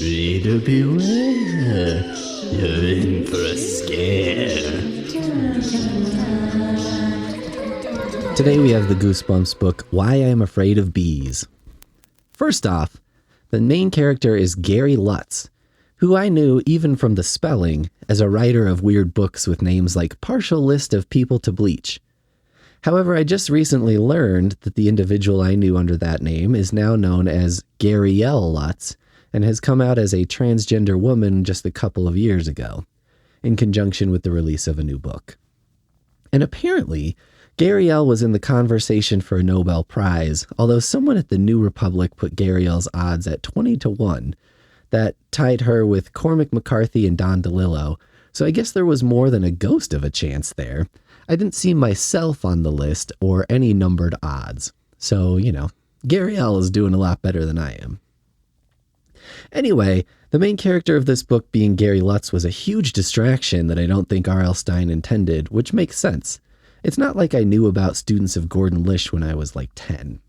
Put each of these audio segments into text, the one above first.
Reader beware, you're in for a scare. Today we have the Goosebumps book, Why I'm Afraid of Bees. First off, the main character is Gary Lutz, who I knew even from the spelling as a writer of weird books with names like Partial List of People to Bleach. However, I just recently learned that the individual I knew under that name is now known as Gabrielle Lutz and has come out as a transgender woman just a couple of years ago, in conjunction with the release of a new book. And apparently, Gabrielle was in the conversation for a Nobel Prize, although someone at the New Republic put Gabrielle's odds at 20-1. That tied her with Cormac McCarthy and Don DeLillo, so I guess there was more than a ghost of a chance there. I didn't see myself on the list or any numbered odds. So, Gabrielle is doing a lot better than I am. Anyway, the main character of this book being Gary Lutz was a huge distraction that I don't think R.L. Stine intended, which makes sense. It's not like I knew about Students of Gordon Lish when I was like 10.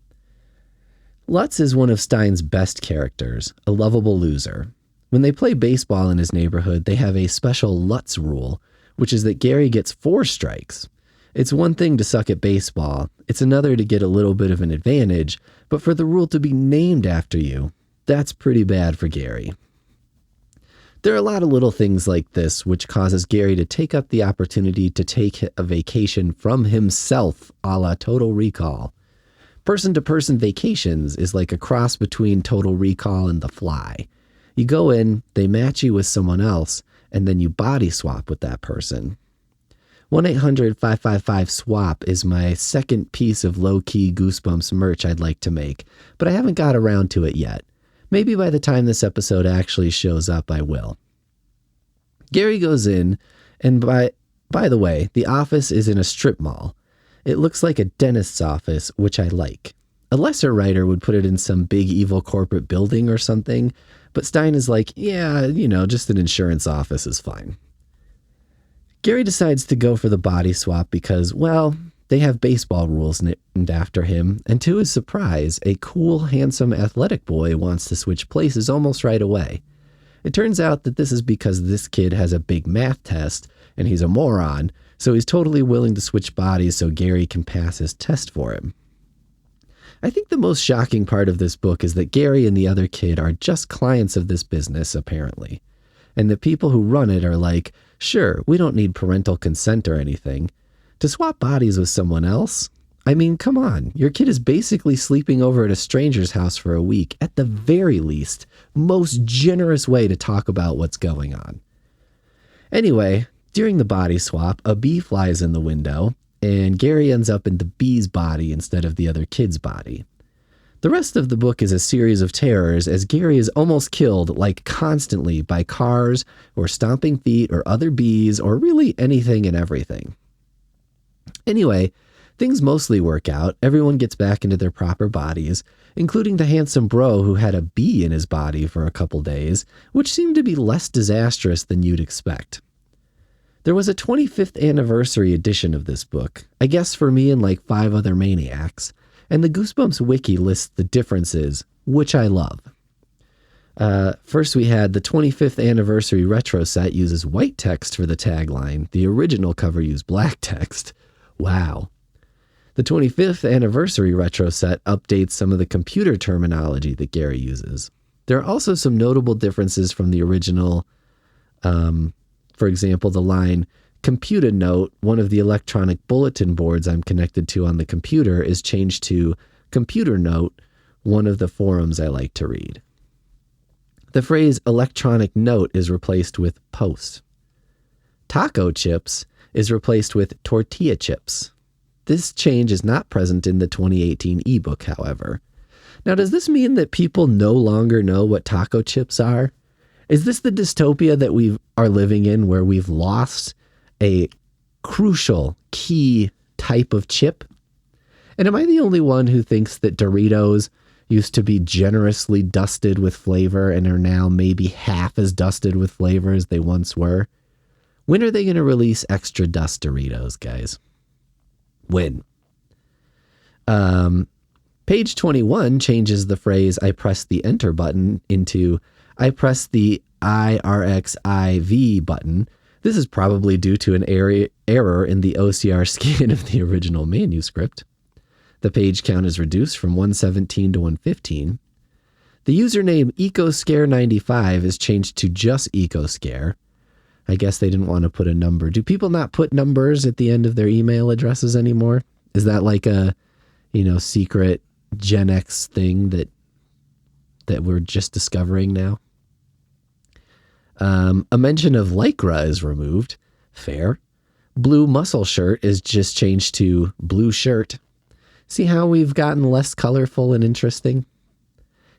Lutz is one of Stine's best characters, a lovable loser. When they play baseball in his neighborhood, they have a special Lutz rule, which is that Gary gets 4 strikes. It's one thing to suck at baseball, it's another to get a little bit of an advantage, but for the rule to be named after you, that's pretty bad for Gary. There are a lot of little things like this which causes Gary to take up the opportunity to take a vacation from himself, a la Total Recall. Person-to-person vacations is like a cross between Total Recall and The Fly. You go in, they match you with someone else, and then you body swap with that person. 1-800-555-SWAP is my second piece of low-key Goosebumps merch I'd like to make, but I haven't got around to it yet. Maybe by the time this episode actually shows up, I will. Gary goes in, and by the way, the office is in a strip mall. It looks like a dentist's office, which I like. A lesser writer would put it in some big evil corporate building or something, but Stine is like, yeah, just an insurance office is fine. Gary decides to go for the body swap because, well, they have baseball rules named after him, and to his surprise, a cool, handsome, athletic boy wants to switch places almost right away. It turns out that this is because this kid has a big math test, and he's a moron, so he's totally willing to switch bodies so Gary can pass his test for him. I think the most shocking part of this book is that Gary and the other kid are just clients of this business, apparently. And the people who run it are like, sure, we don't need parental consent or anything. To swap bodies with someone else? I mean, come on. Your kid is basically sleeping over at a stranger's house for a week. At the very least, most generous way to talk about what's going on. Anyway, during the body swap, a bee flies in the window, and Gary ends up in the bee's body instead of the other kid's body. The rest of the book is a series of terrors as Gary is almost killed, like constantly, by cars or stomping feet or other bees or really anything and everything. Anyway, things mostly work out. Everyone gets back into their proper bodies, including the handsome bro who had a bee in his body for a couple days, which seemed to be less disastrous than you'd expect. There was a 25th anniversary edition of this book, I guess for me and like 5 other maniacs, and the Goosebumps wiki lists the differences, which I love. First we had the 25th anniversary retro set uses white text for the tagline. The original cover used black text. Wow. The 25th anniversary retro set updates some of the computer terminology that Gary uses. There are also some notable differences from the original. For example, the line, "Computer note, one of the electronic bulletin boards I'm connected to on the computer," is changed to Computer Note, one of the forums I like to read. The phrase electronic note is replaced with post. Taco chips is replaced with tortilla chips. This change is not present in the 2018 ebook, however. Now, does this mean that people no longer know what taco chips are? Is this the dystopia that we are living in, where we've lost a crucial, key type of chip? And am I the only one who thinks that Doritos used to be generously dusted with flavor and are now maybe half as dusted with flavor as they once were? When are they going to release extra dust Doritos, guys? When? Page 21 changes the phrase "I press the enter button" into "I press the IRXIV button." This is probably due to an error in the OCR scan of the original manuscript. The page count is reduced from 117 to 115. The username EcoScare95 is changed to just EcoScare. I guess they didn't want to put a number. Do people not put numbers at the end of their email addresses anymore? Is that like a, secret Gen X thing that we're just discovering now? A mention of Lycra is removed. Fair. Blue muscle shirt is just changed to blue shirt. See how we've gotten less colorful and interesting?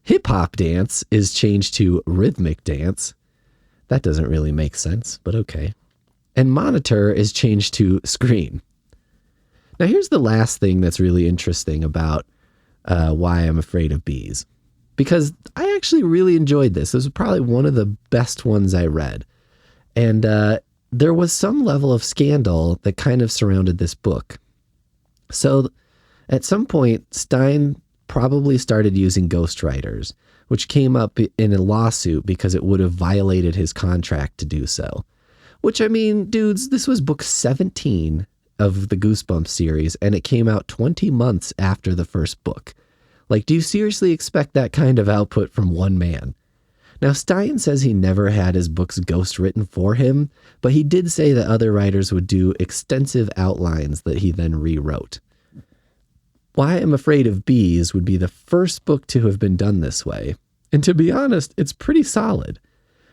Hip hop dance is changed to rhythmic dance. That doesn't really make sense, but okay. And monitor is changed to screen. Now here's the last thing that's really interesting about why I'm afraid of bees. Because I actually really enjoyed this. This was probably one of the best ones I read. And there was some level of scandal that kind of surrounded this book. So at some point, Stein probably started using ghostwriters, which came up in a lawsuit because it would have violated his contract to do so. Which, I mean, dudes, this was book 17 of the Goosebumps series, and it came out 20 months after the first book. Like, do you seriously expect that kind of output from one man? Now, Stein says he never had his books ghost written for him, but he did say that other writers would do extensive outlines that he then rewrote. Why I'm Afraid of Bees would be the first book to have been done this way. And to be honest, it's pretty solid.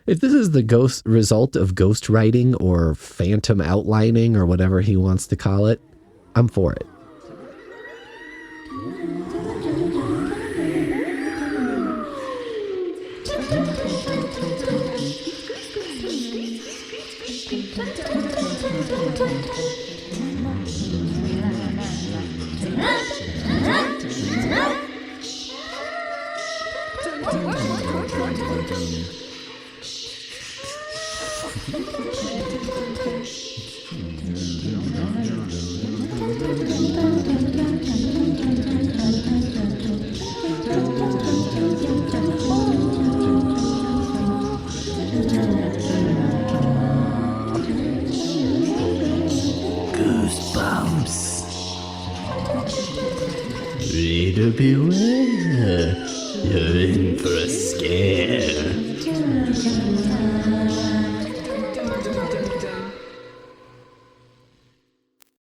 If this is the result of ghost writing or phantom outlining or whatever he wants to call it, I'm for it. Goosebumps. Reader beware, you're in for a scare.